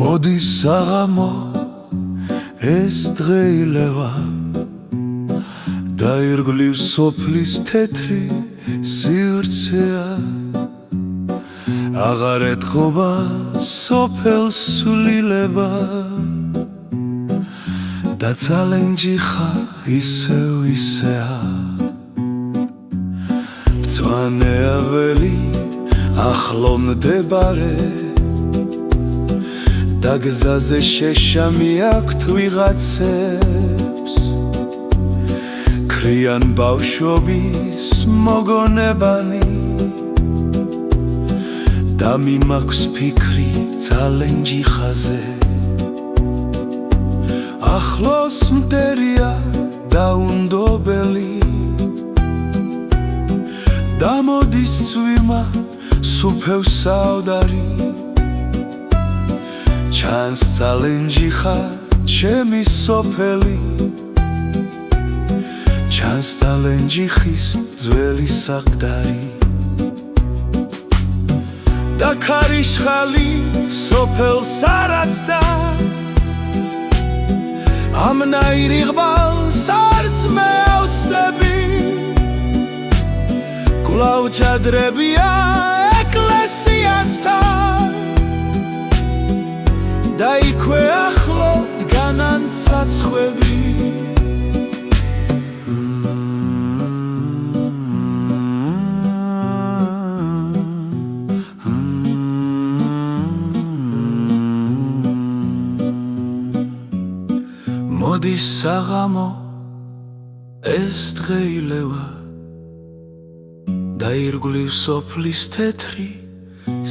მოდის საღამო ეს დღეილევა დაირგლივ სოფლის თეთრი სივრცეა აღარ ეთყობა სოფელს სულილება და ძალენჯიხა ისევ ისეა მწვანე აველი ახლო მდებარე და გზაზე შეშამი აქვთ ვიღაცებს ქრიან ბავშვობის მოგონებანი და მიმაქვს ფიქრი ძალენჯიხაზე ახლოს მტერია დაუნდობელი და მოდის წვიმა სუფევ საოდარი ჩანს ძალენჯიხა ჩემი სოფელი ჩანს ძალენჯიხის ძველი საყდარი და ქარიშხალი სოფელს არაცდა ამნაირი ღბალს არც მე ავსდები კვლავ ჩადრებია ეკლესიასთან და იქვე ახლო დგანან საცხვები მოდის საღამო ეს დღეილევა დაირგლივ სოფლის თეთრი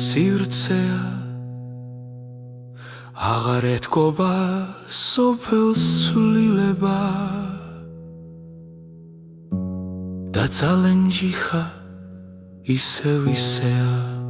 სივრცეა აღარ ეთყობა სოფელს სულილება და ძალენჯიხა ისევ ისეა